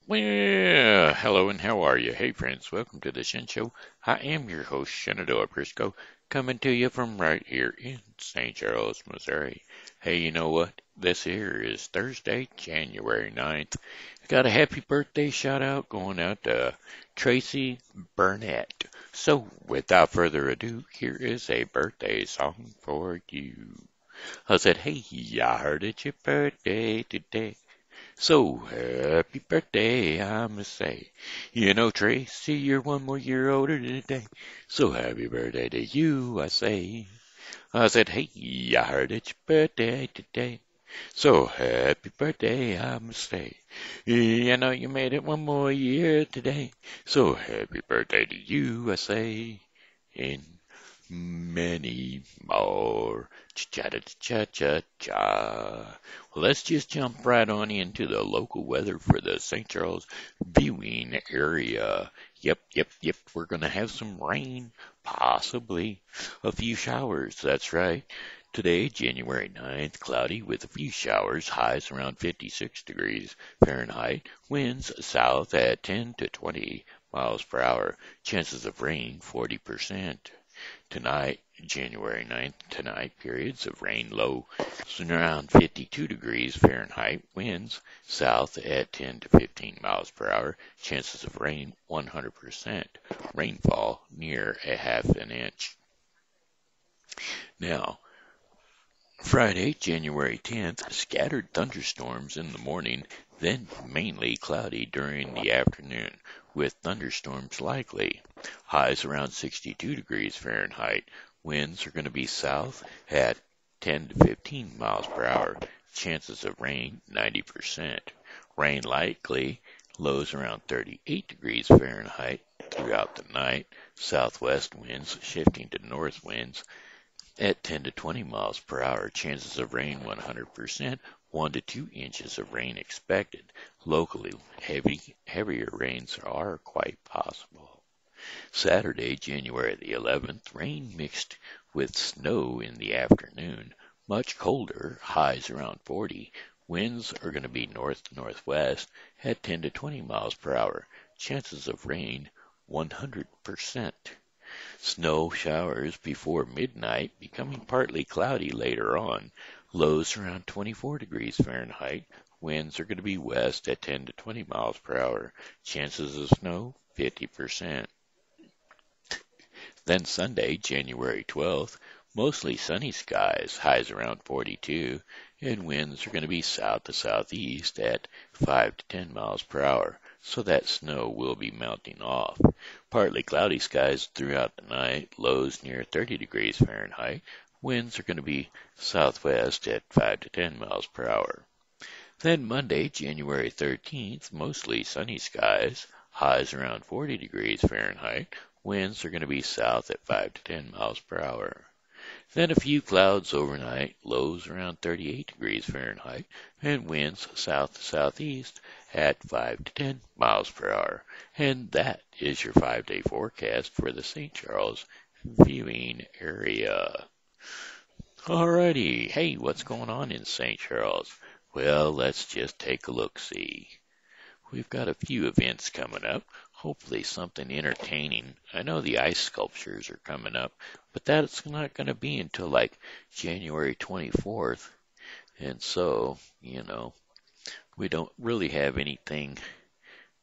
Well, hello and how are you? Hey friends, welcome to the Shen Show. I am your host, Shenandoah Briscoe, coming to you from right here in St. Charles, Missouri. Hey, you know what? This here is Thursday, January 9th. I got a happy birthday shout out going out to Tracy Bernat. So, without further ado, here is a birthday song for you. I said, hey, I heard it's your birthday today. So, happy birthday, I must say. You know, Tracy, you're one more year older today. So, happy birthday to you, I say. I said, hey, I heard it's your birthday today. So, happy birthday, I must say. You know, you made it one more year today. So, happy birthday to you, I say. And many more. Cha-cha-cha-cha-cha. Well, let's just jump right on into the local weather for the St. Charles viewing area. Yep. We're going to have some rain, possibly a few showers. That's right. Today, January 9th, cloudy with a few showers, highs around 56 degrees Fahrenheit, winds south at 10 to 20 miles per hour, chances of rain 40%. Tonight, January 9th, tonight, periods of rain low around 52 degrees Fahrenheit, winds south at 10 to 15 miles per hour, chances of rain 100%, rainfall near a half an inch. Now, Friday, January 10th, scattered thunderstorms in the morning, then mainly cloudy during the afternoon, with thunderstorms likely. Highs around 62 degrees Fahrenheit. Winds are going to be south at 10 to 15 miles per hour. Chances of rain 90%. Rain likely. Lows around 38 degrees Fahrenheit throughout the night. Southwest winds shifting to north winds at 10 to 20 miles per hour. Chances of rain 100%, 1 to 2 inches of rain expected. Locally, heavier rains are quite possible. Saturday, January the 11th, rain mixed with snow in the afternoon. Much colder, highs around 40. Winds are going to be north to northwest at 10 to 20 miles per hour. Chances of rain 100%. Snow showers before midnight, becoming partly cloudy later on. Lows around 24 degrees Fahrenheit. Winds are going to be west at 10 to 20 miles per hour. Chances of snow 50%. Then Sunday, January 12th, mostly sunny skies, highs around 42, and winds are going to be south to southeast at 5 to 10 miles per hour, so that snow will be melting off. Partly cloudy skies throughout the night, lows near 30 degrees Fahrenheit. Winds are going to be southwest at 5 to 10 miles per hour. Then Monday, January 13th, mostly sunny skies, highs around 40 degrees Fahrenheit. Winds are going to be south at 5 to 10 miles per hour. Then a few clouds overnight, lows around 38 degrees Fahrenheit, and winds south to southeast at 5 to 10 miles per hour. And that is your 5-day forecast for the St. Charles viewing area. Alrighty, hey, what's going on in St. Charles? Well, let's just take a look-see. We've got a few events coming up, hopefully something entertaining. I know the ice sculptures are coming up, but that's not going to be until like January 24th. And so, we don't really have anything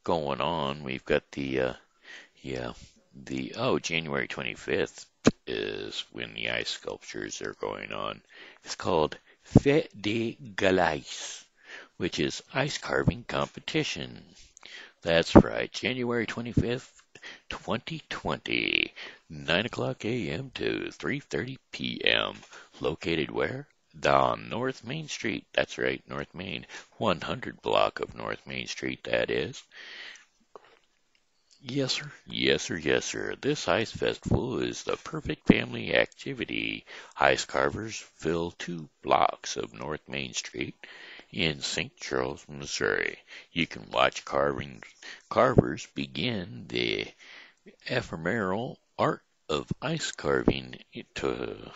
going on. We've got January 25th is when the ice sculptures are going on. It's called Fête de Galais, which is ice carving competition. That's right, January 25th, 2020, 9 o'clock a.m. to 3:30 p.m. Located where? On North Main Street. That's right, North Main. 100 block of North Main Street, that is. Yes, sir. Yes, sir. This ice festival is the perfect family activity. Ice carvers fill 2 blocks of North Main Street in St. Charles, Missouri. You can watch carvers begin the ephemeral art of ice carving to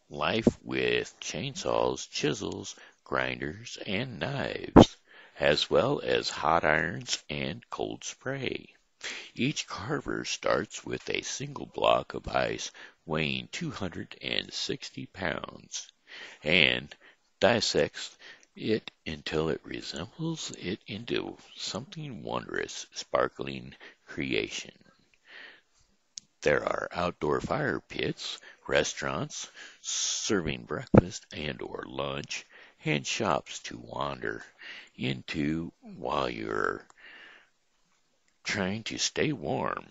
life with chainsaws, chisels, grinders, and knives. as well as hot irons and cold spray. Each carver starts with a single block of ice weighing 260 pounds and dissects it until it resembles it into something wondrous, sparkling creation. There are outdoor fire pits, restaurants serving breakfast and or lunch, and shops to wander into while you're trying to stay warm.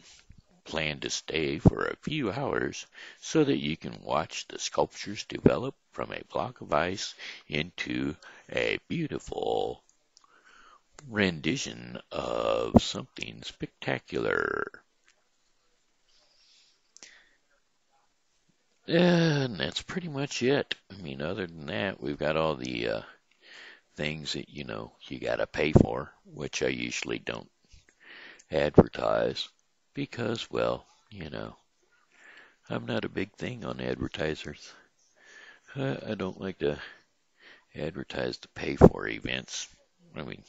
Plan to stay for a few hours so that you can watch the sculptures develop from a block of ice into a beautiful rendition of something spectacular. And that's pretty much it. I mean, other than that, we've got all the things that, you got to pay for, which I usually don't advertise because, well, I'm not a big thing on advertisers. I don't like to advertise to pay for events. I mean,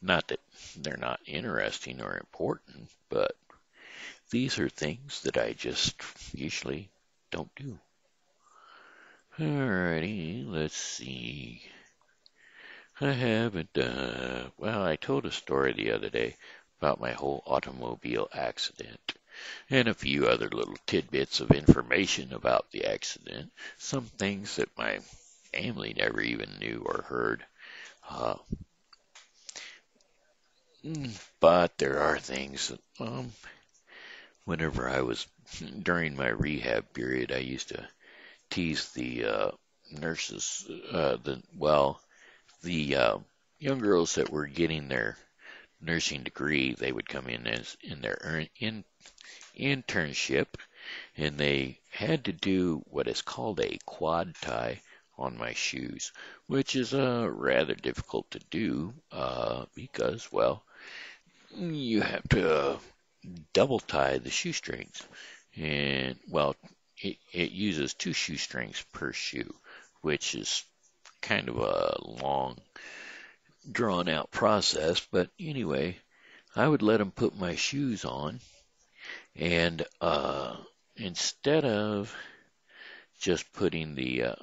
not that they're not interesting or important, but these are things that I just usually don't do. Alrighty, let's see. I haven't, well, I told a story the other day about my whole automobile accident and a few other little tidbits of information about the accident, some things that my family never even knew or heard. But there are things that, whenever I was, during my rehab period, I used to tease the nurses, the young girls that were getting their nursing degree. They would come in as in their internship, and they had to do what is called a quad tie on my shoes, which is rather difficult to do because, well, you have to double tie the shoestrings, and well, it uses 2 shoestrings per shoe, which is kind of a long, drawn-out process. But anyway, I would let them put my shoes on, and instead of just putting the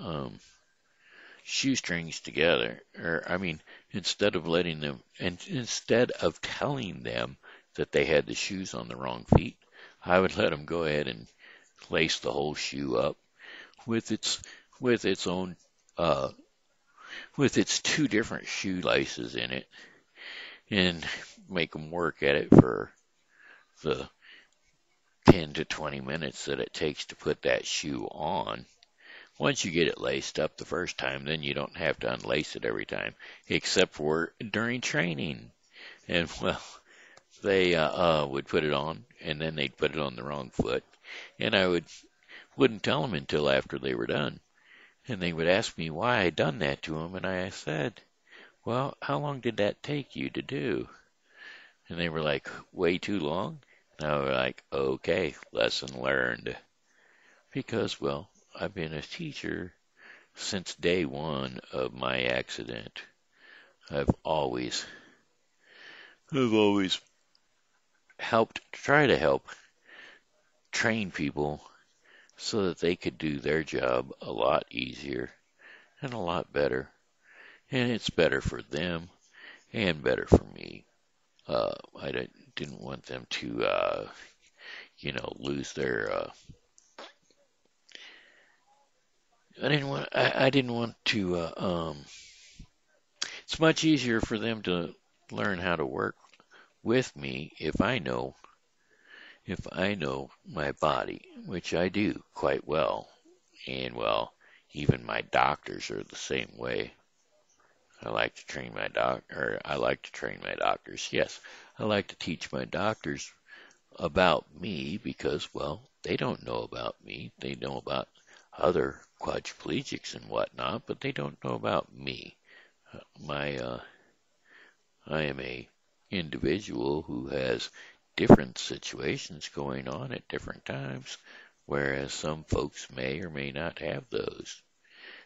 shoestrings together, instead of letting them, and instead of telling them that they had the shoes on the wrong feet, I would let them go ahead and lace the whole shoe up with its own with its 2 different shoelaces in it, and make them work at it for the 10 to 20 minutes that it takes to put that shoe on. Once you get it laced up the first time, then you don't have to unlace it every time, except for during training. And, well, they would put it on, and then they'd put it on the wrong foot, and I wouldn't tell them until after they were done. And they would ask me why I'd done that to them, and I said, well, how long did that take you to do? And they were like, way too long. And I was like, okay, lesson learned. Because, well, I've been a teacher since day one of my accident. I've always try to help train people so that they could do their job a lot easier and a lot better. And it's better for them and better for me. I didn't want them to, lose their, I didn't want to, it's much easier for them to learn how to work with me if I know my body, which I do quite well. And, well, even my doctors are the same way. I like to train my doctors. Yes, I like to teach my doctors about me because, well, they don't know about me. They know about other quadriplegics and whatnot, but they don't know about me. I am a individual who has different situations going on at different times, whereas some folks may or may not have those.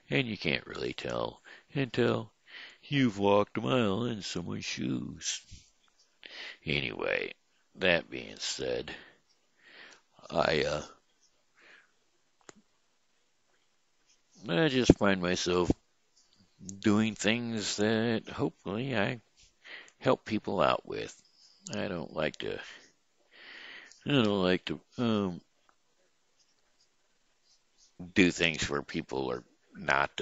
And you can't really tell until You've walked a mile in someone's shoes. Anyway, that being said, I I just find myself doing things that hopefully I help people out with. I don't like to do things where people are not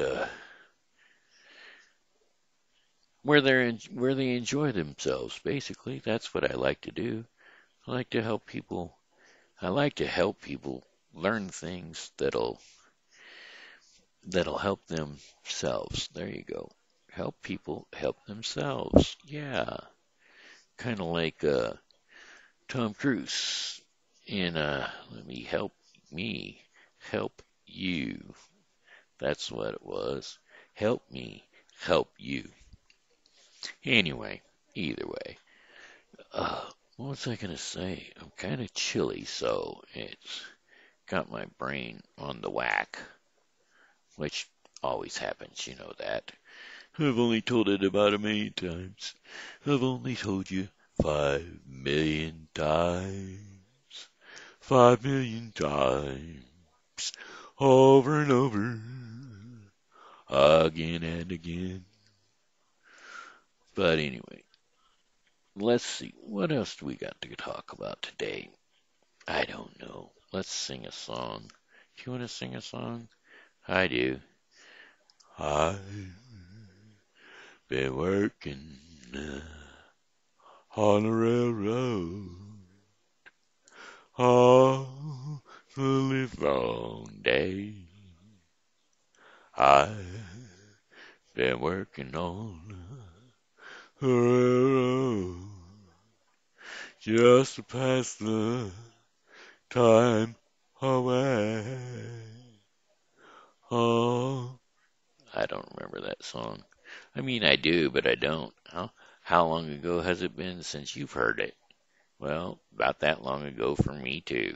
where they enjoy themselves. Basically, that's what I like to do. I like to help people. I like to help people learn things that'll help themselves. There you go. Help people help themselves. Yeah, kind of like Tom Cruise in Let Me help you. That's what it was. Help me help you. Anyway, either way. What was I going to say? I'm kind of chilly, so it's got my brain on the whack, which always happens, you know that. I've only told it about a million times. I've only told you 5 million times. 5 million times. Over and over. Again and again. But anyway, let's see. What else do we got to talk about today? I don't know. Let's sing a song. Do you want to sing a song? I do. I've been working on the railroad all the livelong day. I've been working on the railroad just to pass the time away. Oh, I don't remember that song. I mean, I do, but I don't. How long ago has it been since you've heard it? Well, about that long ago for me, too.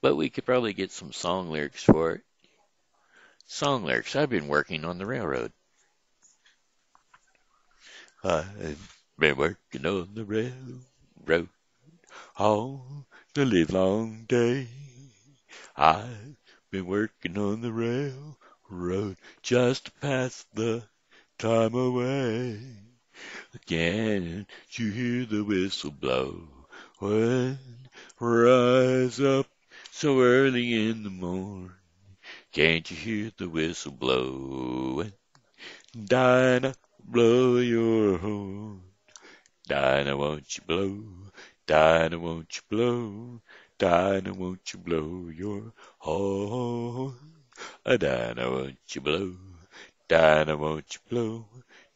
But we could probably get some song lyrics for it. Song lyrics. I've been working on the railroad. I've been working on the railroad all the livelong day. I've been working on the railroad just to pass the time away. Can't you hear the whistle blow when rise up so early in the morning? Can't you hear the whistle blow when Dinah blow your horn? Dinah, won't you blow? Dinah, won't you blow? Dinah, won't you blow your horn? Dinah, won't you blow? Dinah, won't you blow?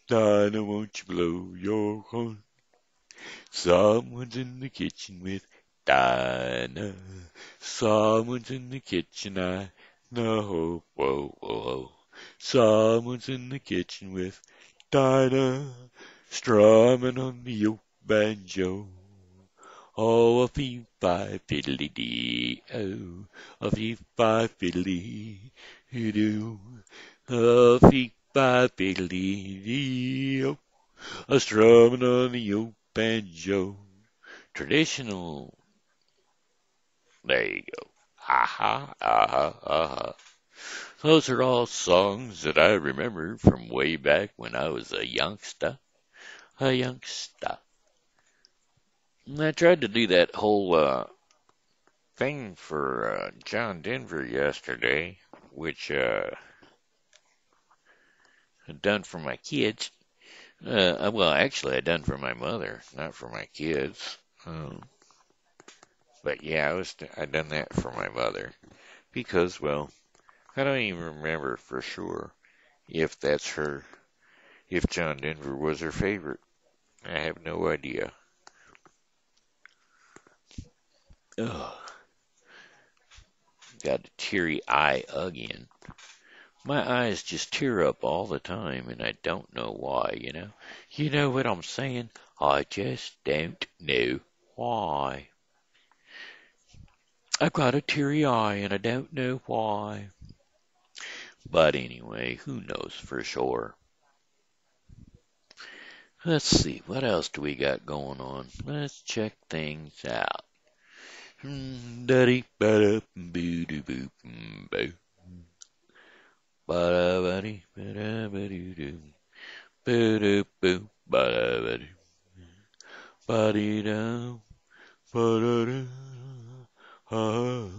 Dinah, won't you blow your horn? Someone's in the kitchen with Dinah. Someone's in the kitchen, I know. Whoa, whoa, whoa. Someone's in the kitchen with Dinah, strumming on the old banjo. Oh, a fee-fi fiddly-dee, oh, a fee-fi fiddly-doo, a fee-fi fiddly-dee, oh, a strumming on the old banjo. Traditional. There you go. Aha, aha, aha. Those are all songs that I remember from way back when I was a youngster. A youngster. And I tried to do that whole thing for John Denver yesterday, which I'd done for my kids. Well, actually, I'd done for my mother, not for my kids. But yeah, I'd done that for my mother because, well, I don't even remember for sure if if John Denver was her favorite. I have no idea. Ugh, got a teary eye again. My eyes just tear up all the time, and I don't know why, you know? You know what I'm saying? I just don't know why. I've got a teary eye, and I don't know why. But anyway, who knows for sure? Let's see, what else do we got going on? Let's check things out. Daddy, ba boo doo boo boo. Ba da ba dee ba da ba doo doo. Boo doo boo ba da ba doo. Ba dee da ba da da. Ha.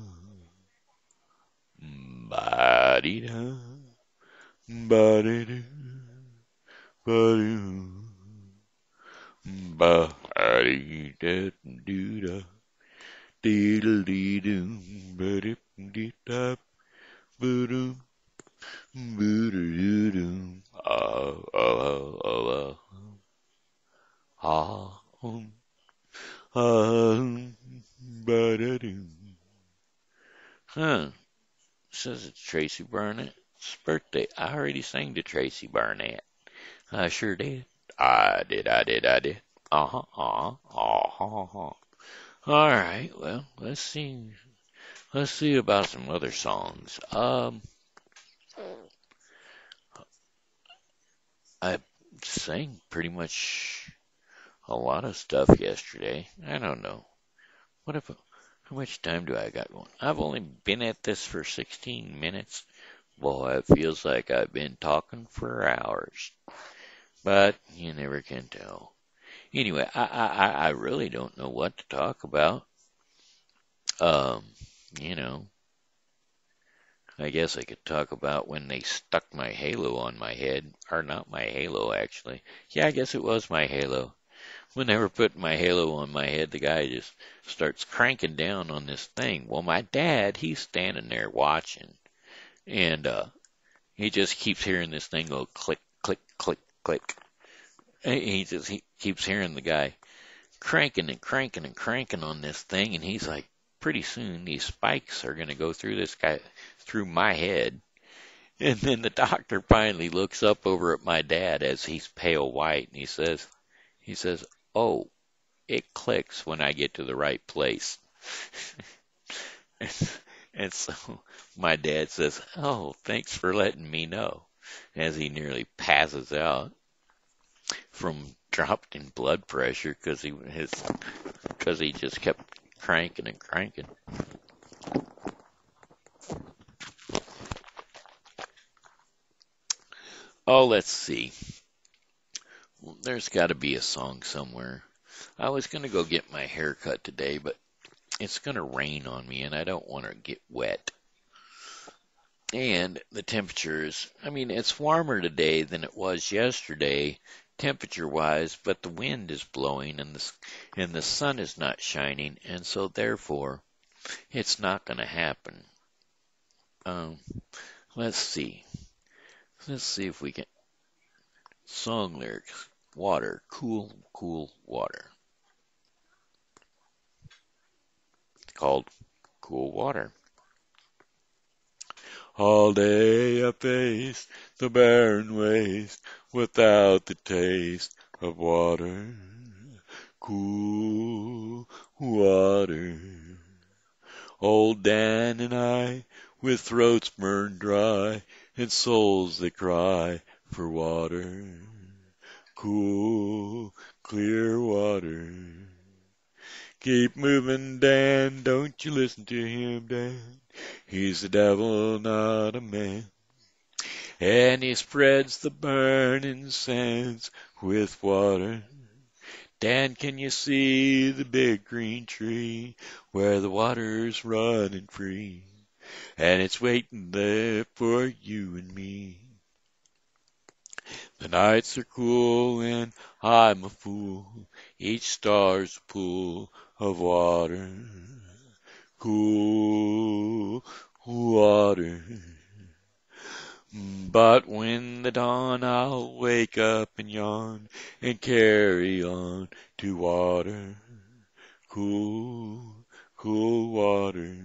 Ba dee da ba dee doo. Ba doo. Ba dee da doo da. Diddle dee doo. Ba dee dee da. Boo doo. Boo doo doo. Ah, ah, ah, ah. Ba-da-doo. Huh. Says it's Tracy Bernat's birthday. I already sang to Tracy Bernat. I sure did. I did. Uh-huh, uh-huh, uh-huh. All right, well, let's see. Let's see about some other songs. I sang pretty much a lot of stuff yesterday. I don't know. How much time do I got going? I've only been at this for 16 minutes. Boy, it feels like I've been talking for hours. But you never can tell. Anyway, I really don't know what to talk about. Um, you know, I guess I could talk about when they stuck my halo on my head. Or not my halo, actually. Yeah, I guess it was my halo. When they were putting my halo on my head, the guy just starts cranking down on this thing. Well, my dad, he's standing there watching, and he just keeps hearing this thing go click, click, click, click. And he keeps hearing the guy cranking and cranking and cranking on this thing, and he's like, pretty soon these spikes are going to go through this guy, through my head. And then the doctor finally looks up over at my dad as he's pale white, and he says, oh, it clicks when I get to the right place. And so my dad says, oh, thanks for letting me know, as he nearly passes out from dropped in blood pressure because he just kept cranking and cranking. Oh, let's see. There's got to be a song somewhere. I was going to go get my hair cut today, but it's going to rain on me, and I don't want to get wet. And the temperatures, I mean, it's warmer today than it was yesterday, temperature-wise, but the wind is blowing and the sun is not shining, and so therefore, it's not going to happen. Um, let's see. Let's see if we can. Song lyrics. Water. Cool, cool water. It's called Cool Water. All day I faced the barren waste without the taste of water. Cool water. Old Dan and I, with throats burned dry and souls that cry for water. Cool, clear water. Keep moving, Dan, don't you listen to him, Dan. He's the devil, not a man. And he spreads the burning sands with water. Dan, can you see the big green tree where the water's running free? And it's waiting there for you and me. The nights are cool and I'm a fool. Each star's a pool of water. Cool water. But when the dawn I'll wake up and yawn and carry on to water. Cool, cool water.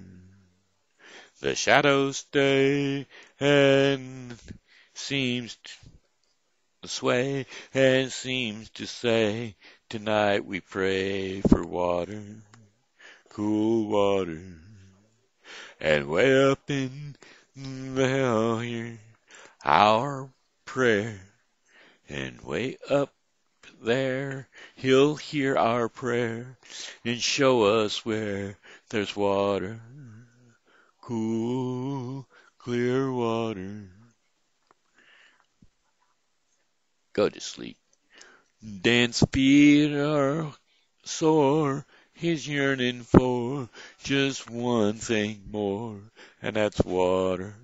The shadows stay and seems to sway and seems to say, tonight we pray for water, cool water. And way up in the hell here, our prayer, and way up there He'll hear our prayer and show us where there's water, cool, clear water. Go to sleep. Dan's feet are sore. He's yearning for just one thing more, and that's water,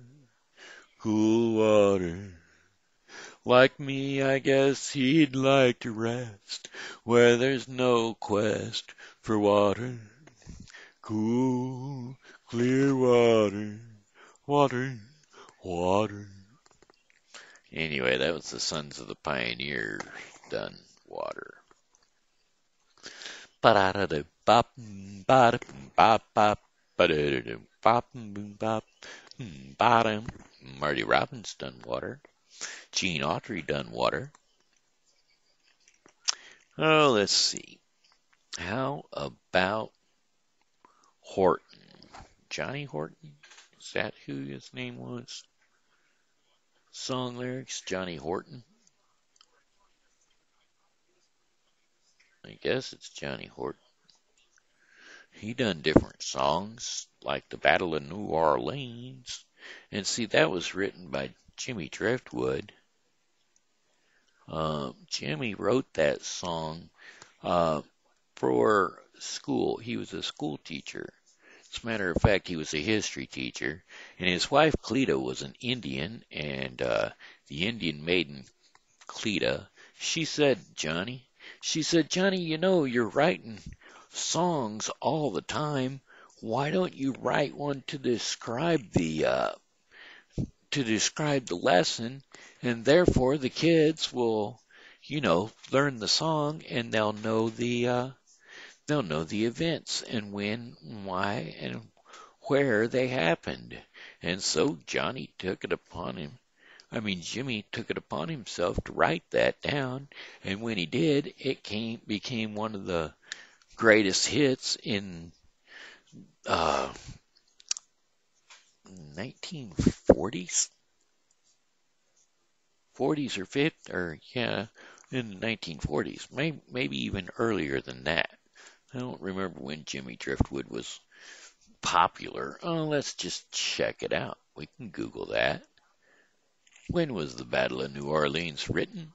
cool water. Like me, I guess he'd like to rest where there's no quest for water, cool, clear water, water, water. Anyway, that was the Sons of the Pioneers done water. Ba-da-da-da-bop, ba-da-bop, bop, ba-da-da-da-bop, bop, ba-dum. Marty Robbins done water. Gene Autry done water. Oh, let's see. How about Horton? Johnny Horton? Is that who his name was? Song lyrics, Johnny Horton? I guess it's Johnny Horton. He done different songs, like the Battle of New Orleans. And see, that was written by Jimmy Driftwood. Jimmy wrote that song for school. He was a school teacher. As a matter of fact, he was a history teacher, and his wife Cleta was an Indian, and the Indian maiden Cleta, she said, Johnny, you know, you're writing songs all the time. Why don't you write one to describe the lesson, and therefore the kids will, you know, learn the song, and they'll know the events and when, why, and where they happened. And so Jimmy took it upon himself to write that down, and when he did, it became one of the greatest hits in 1940s, 40s or 50s, or yeah, in the 1940s, maybe even earlier than that. I don't remember when Jimmy Driftwood was popular. Oh, let's just check it out. We can Google that. When was the Battle of New Orleans written?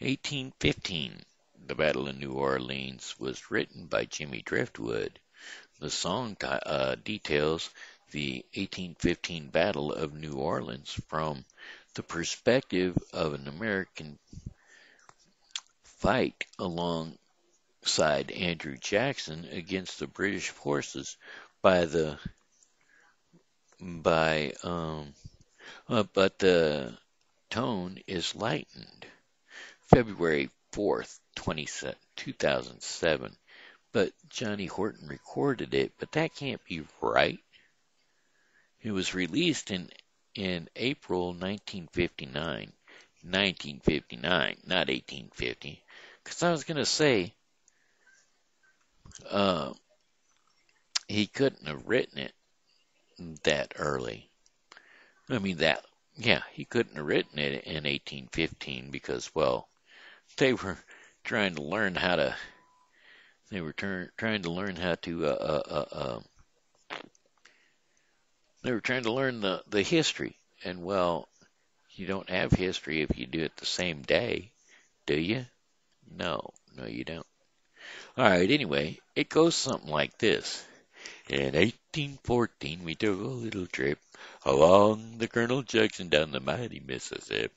1815. The Battle of New Orleans was written by Jimmy Driftwood. The song details the 1815 Battle of New Orleans from the perspective of an American fight alongside Andrew Jackson against the British forces but the tone is lightened. February 4th, 2007. But Johnny Horton recorded it, but that can't be right. It was released in April 1959. 1959, not 1850. Because I was going to say, he couldn't have written it that early. I mean, he couldn't have written it in 1815 because, well, they were trying to learn how to, they were trying to learn how to, they were trying to learn the history. And, well, you don't have history if you do it the same day, do you? No, you don't. All right, anyway, it goes something like this. In 1814, we took a little trip along the Colonel Jackson down the mighty Mississippi.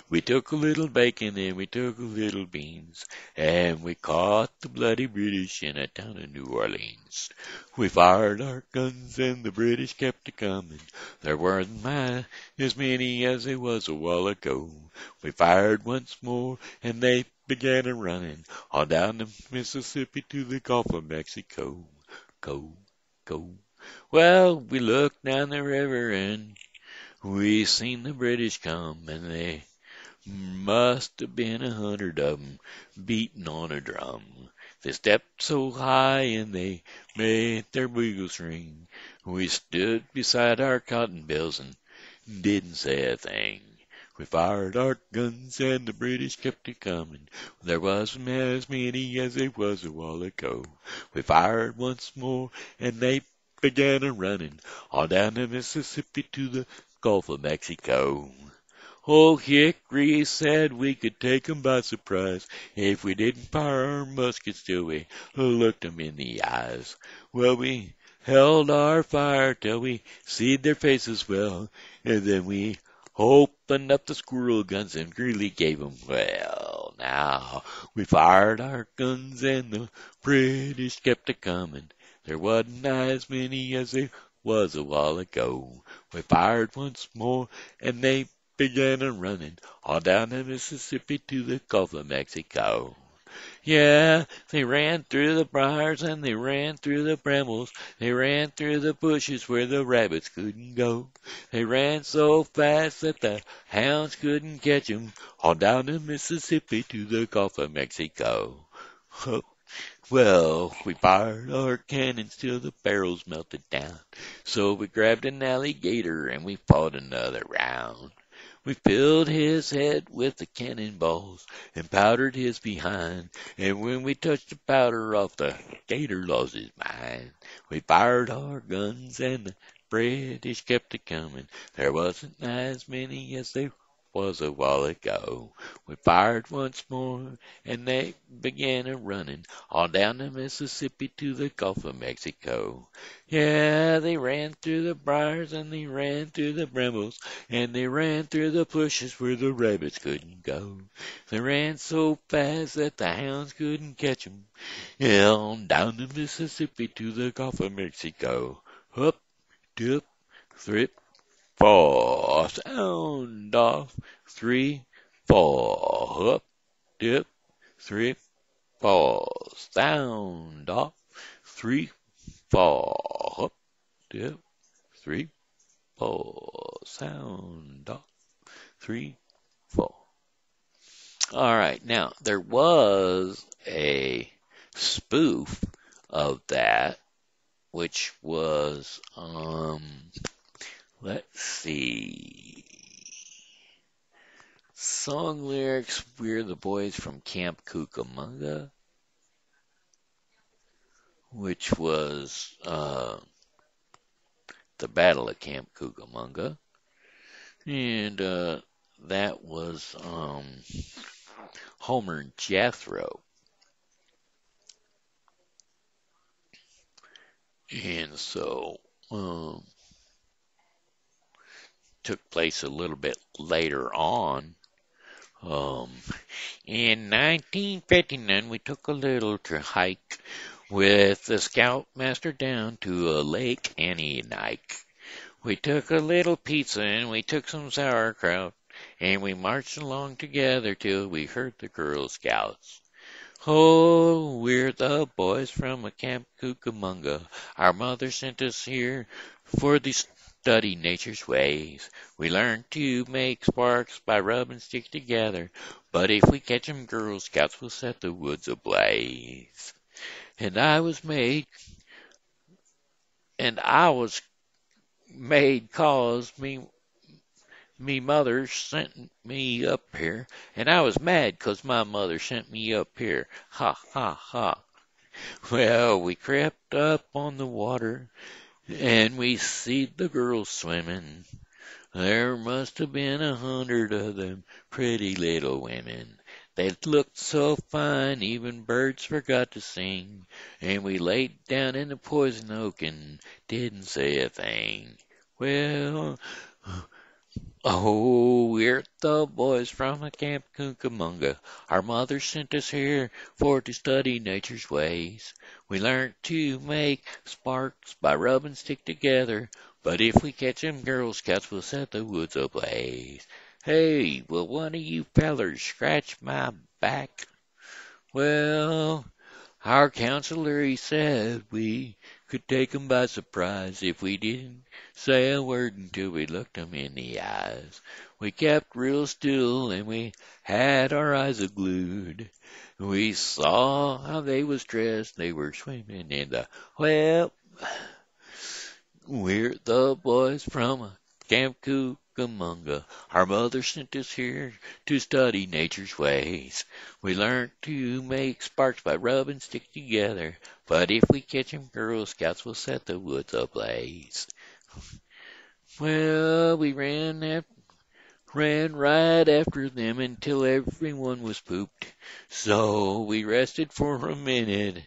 We took a little bacon and we took a little beans, and we caught the bloody British in a town of New Orleans. We fired our guns and the British kept a-comin'. There weren't as many as there was a while ago. We fired once more and they began a-running on down the Mississippi to the Gulf of Mexico. Go. Well, we looked down the river and we seen the British come, and they Must have been 100 of 'em beating on a drum. They stepped so high and they made their bugles ring. We stood beside our cotton bales and didn't say a thing. We fired our guns and the British kept it coming. There wasn't as many as there was a while ago. We fired once more and they began a running all down the Mississippi to the Gulf of Mexico. Old Hickory said we could take 'em by surprise if we didn't fire our muskets till we looked 'em in the eyes. Well, we held our fire till we seed their faces well, and then we opened up the squirrel guns and really gave 'em well. Now, we fired our guns and the British kept a comin'. There wasn't as many as there was a while ago. We fired once more, and they began a running all down the Mississippi to the Gulf of Mexico. Yeah, they ran through the briars and they ran through the brambles. They ran through the bushes where the rabbits couldn't go. They ran so fast that the hounds couldn't catch 'em all down the Mississippi to the Gulf of Mexico. Well, we fired our cannons till the barrels melted down. So we grabbed an alligator and we fought another round. We filled his head with the cannonballs and powdered his behind. And when we touched the powder off, the gator lost his mind. We fired our guns and the British kept it coming. There wasn't as many as there was a while ago. We fired once more and they began a running all down the Mississippi to the Gulf of Mexico. Yeah, they ran through the briars and they ran through the brambles and they ran through the bushes where the rabbits couldn't go. They ran so fast that the hounds couldn't catch 'em. Yeah, on down the Mississippi to the Gulf of Mexico. Up, dip, thrip, fall, sound off, 3, 4, up, dip, 3, fall, sound off, 3, 4, up, dip, 3, 4, sound off, 3, 4. All right, now there was a spoof of that, which was let's see. Song lyrics, We're the Boys from Camp Cucamonga, which was the Battle of Camp Cucamonga. And that was Homer and Jethro. And so took place a little bit later on. In 1959, we took a little hike with the scoutmaster down to a Lake Annie-Nike. We took a little pizza and we took some sauerkraut, and we marched along together till we heard the Girl Scouts. Oh, we're the boys from a Camp Cucamonga. Our mother sent us here for the study nature's ways. We learned to make sparks by rubbing sticks together, but if we catch 'em Girl Scouts, we'll set the woods ablaze. And I was made 'cause me mother sent me up here, and I was mad 'cause my mother sent me up here. Ha, ha, ha. Well, we crept up on the water, and we seed the girls swimming. There must have been 100 of them pretty little women. They looked so fine, even birds forgot to sing, and we laid down in the poison oak and didn't say a thing. Well, oh, we're the boys from a Camp Cucamonga. Our mother sent us here for to study nature's ways. We learned to make sparks by rubbing stick together, but if we catch 'em Girl Scouts, we'll set the woods ablaze. Hey, will one of you fellers scratch my back? Well, our counselor, he said we Could take 'em by surprise if we didn't say a word until we looked 'em in the eyes. We kept real still and we had our eyes glued. We saw how they was dressed. They were swimming in the, well, we're the boys from Camp Cucamonga. Our mother sent us here to study nature's ways. We learned to make sparks by rubbing sticks together. But if we catch 'em, Girl Scouts will set the woods ablaze. Well, we ran right after them until everyone was pooped. So we rested for a minute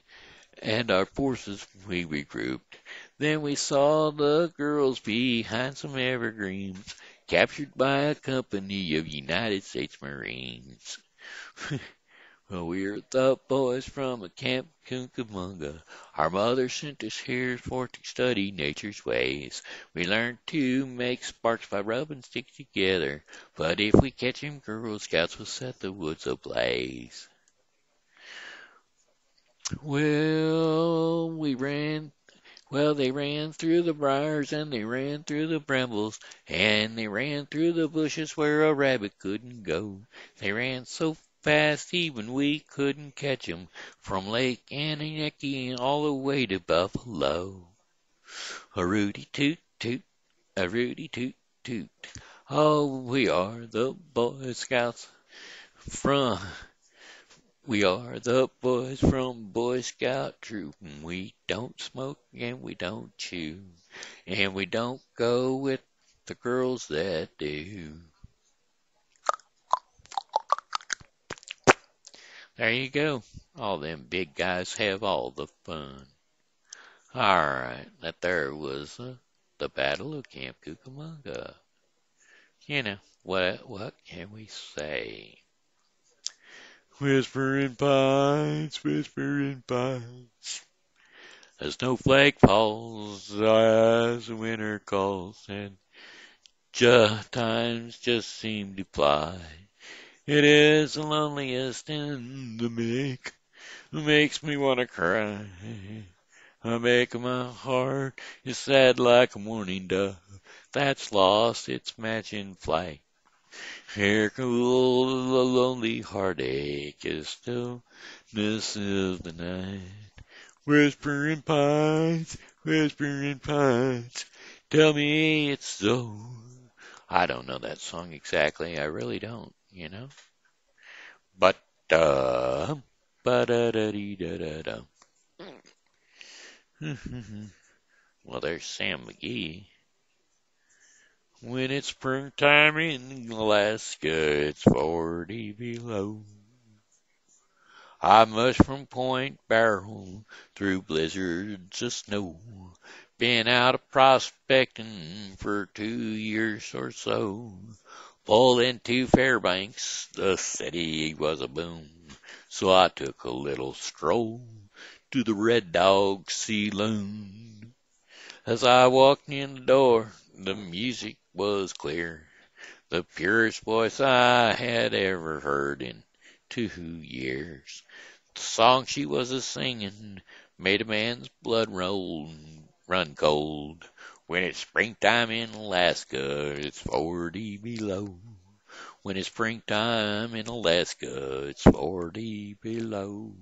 and our forces we regrouped. Then we saw the girls behind some evergreens, captured by a company of United States Marines. Well, we're the boys from a Camp Cucamonga. Our mother sent us here for to study nature's ways. We learned to make sparks by rubbing sticks together. But if we catch 'em, Girl Scouts will set the woods ablaze. They ran through the briars and they ran through the brambles and they ran through the bushes where a rabbit couldn't go. They ran so fast even we couldn't catch 'em from Lake Annecy all the way to Buffalo. A Rudy toot toot, a Rudy toot toot. Oh, we are the Boy Scouts from We are the boys from Boy Scout troop, and we don't smoke and we don't chew, and we don't go with the girls that do. There you go. All them big guys have all the fun. All right, that there was the Battle of Camp Cucamonga. You know, what can we say? Whispering pines. A snowflake falls as the winter calls, and times just seem to fly. It is the loneliest in the makes me want to cry. I make my heart is sad like a mourning dove that's lost its matching flight. Here cool the lonely heartache is stillness of the night. Whispering pines, tell me it's so. I don't know that song exactly. I really don't, you know. But ba-da-da-dee-da-da-da. Well, there's Sam McGee. When it's springtime in Alaska, it's 40 below. I mushed from Point Barrow through blizzards of snow. Been out of prospecting for 2 years or so. Pulled into Fairbanks, the city was a boom. So I took a little stroll to the Red Dog Saloon. As I walked in the door, the music was clear. The purest voice I had ever heard in 2 years. The song she was a-singing made a man's blood run cold. When it's springtime in Alaska, it's 40 below. When it's springtime in Alaska, it's 40 below.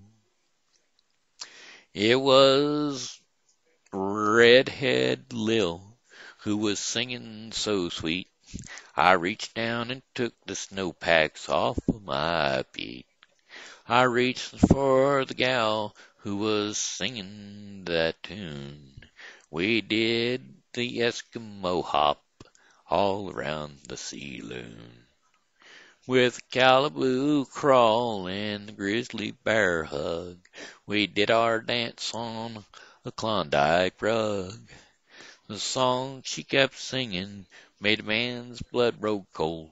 It was Redhead Lil who was singing so sweet. I reached down and took the snowpacks off of my feet. I reached for the gal who was singing that tune. We did the Eskimo hop all around the saloon. With Calibu crawl and the grizzly bear hug, we did our dance on a Klondike rug. The song she kept singing made a man's blood roll cold.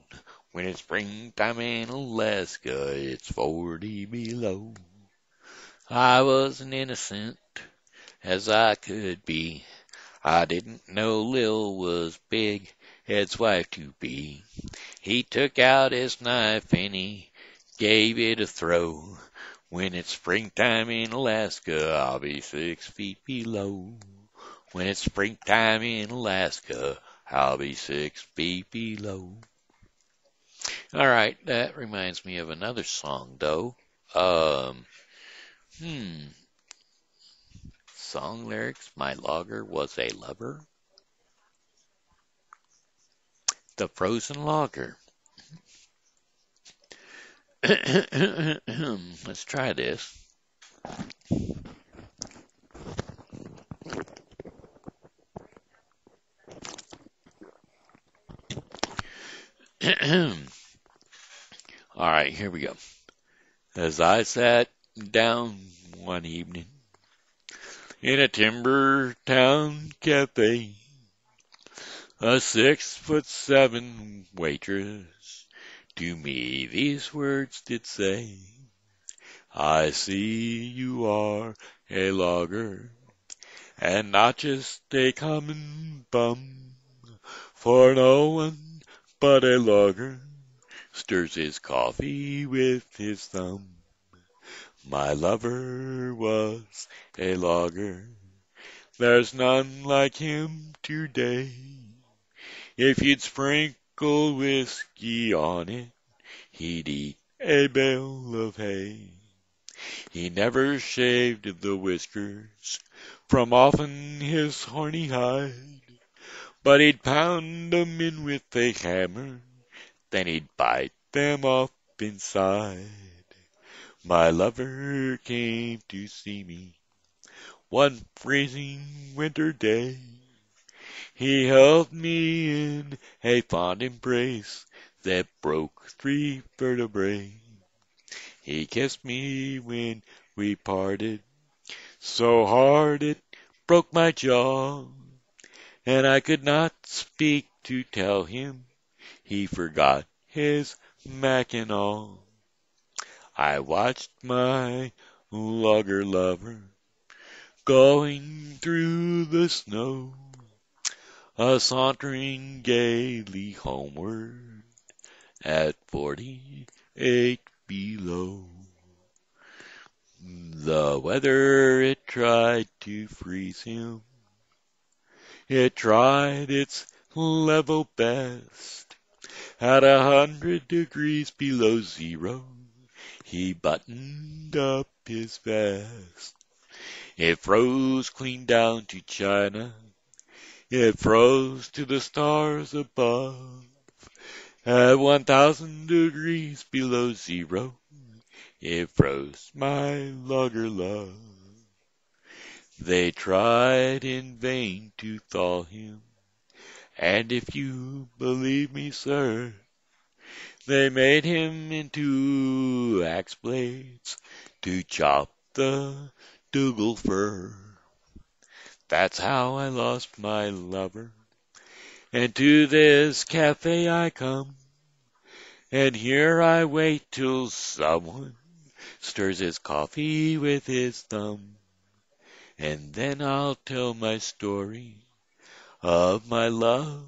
When it's springtime in Alaska, it's 40 below. I was an innocent as I could be. I didn't know Lil was Big Ed's wife to be. He took out his knife and he gave it a throw. When it's springtime in Alaska, I'll be 6 feet below. When it's springtime in Alaska, I'll be 6 feet below. All right, that reminds me of another song, though. Um, hmm, Song lyrics, my logger was a lover. The frozen logger. Let's try this. All right, here we go. As I sat down one evening in a timber town cafe, a 6'7" waitress to me these words did say, I see you are a logger and not just a common bum, for no one but a logger stirs his coffee with his thumb. My lover was a logger, there's none like him today. If you'd sprinkle whiskey on it, he'd eat a bale of hay. He never shaved the whiskers from off'n his horny hide, but he'd pound 'em in with a hammer, then he'd bite them off inside. My lover came to see me one freezing winter day. He held me in a fond embrace that broke 3 vertebrae. He kissed me when we parted, so hard it broke my jaw, and I could not speak to tell him he forgot his mackinaw. I watched my logger lover going through the snow, sauntering gaily homeward at 48 below. The weather, it tried to freeze him. It tried its level best. At 100 degrees below zero, he buttoned up his vest. It froze clean down to China. It froze to the stars above. At 1,000 degrees below zero, it froze my logger love. They tried in vain to thaw him, and if you believe me, sir, they made him into axe blades to chop the Dougal fir. That's how I lost my lover, and to this cafe I come, and here I wait till someone stirs his coffee with his thumb. And then I'll tell my story of my love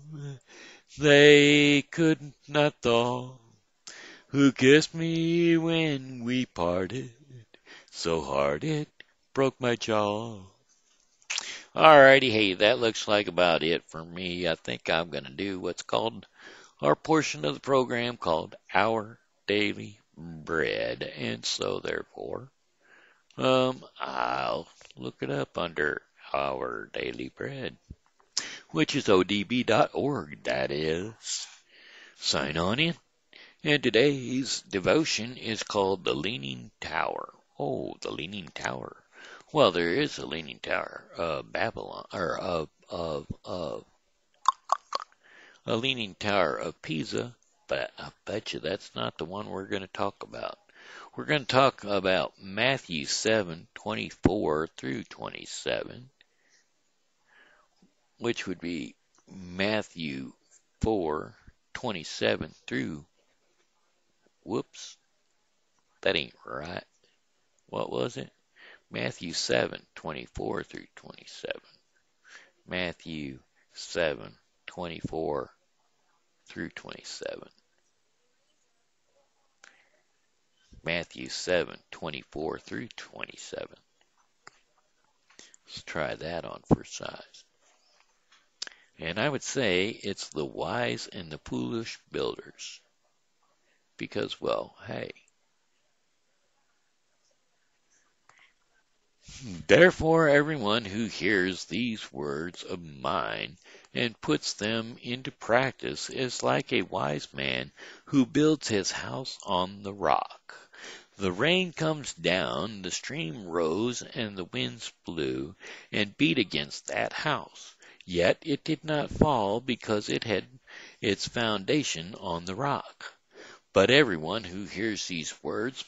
they could not thaw, who kissed me when we parted, so hard it broke my jaw. Alrighty, hey, that looks like about it for me. I think I'm going to do what's called our portion of the program called Our Daily Bread. And so, therefore, I'll look it up under Our Daily Bread, which is odb.org, that is. Sign on in. And today's devotion is called The Leaning Tower. Oh, the Leaning Tower. Well, there is a Leaning Tower of Babylon, or of a Leaning Tower of Pisa, but I bet you that's not the one we're going to talk about. We're going to talk about Matthew 7:24 through 27, which would be Matthew 4:27 through, whoops, that ain't right. What was it? Matthew 7:24 through 27. Matthew 7:24 through 27. Matthew 7:24 through 27. Let's try that on for size. And I would say it's the wise and the foolish builders. Because, well, hey, therefore everyone who hears these words of mine and puts them into practice is like a wise man who builds his house on the rock. The rain comes down, the stream rose, and the winds blew and beat against that house. Yet it did not fall because it had its foundation on the rock. But everyone who hears these words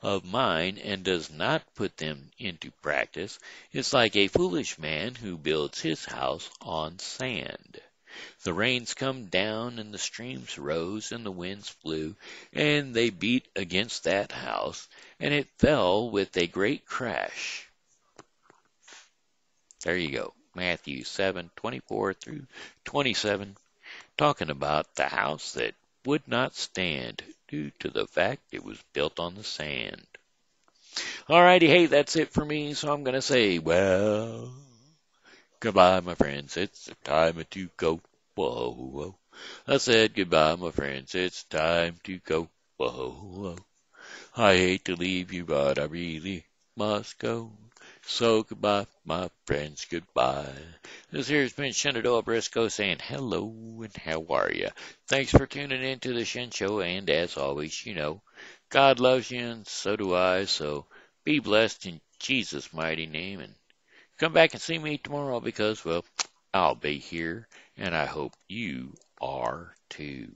of mine and does not put them into practice is like a foolish man who builds his house on sand. The rains come down, and the streams rose, and the winds blew, and they beat against that house, and it fell with a great crash. There you go. Matthew 7:24 through 27, talking about the house that would not stand due to the fact it was built on the sand. Alrighty, hey, that's it for me, so I'm going to say, well, goodbye, my friends. It's the time to go. Whoa, whoa. I said goodbye, my friends. It's time to go. Whoa, whoa. I hate to leave you, but I really must go. So goodbye, my friends. Goodbye. This here's been Shenandoah Briscoe saying hello and how are ya? Thanks for tuning in to the Shen Show, and as always, you know, God loves you and so do I, so be blessed in Jesus' mighty name, and come back and see me tomorrow because, well, I'll be here, and I hope you are too.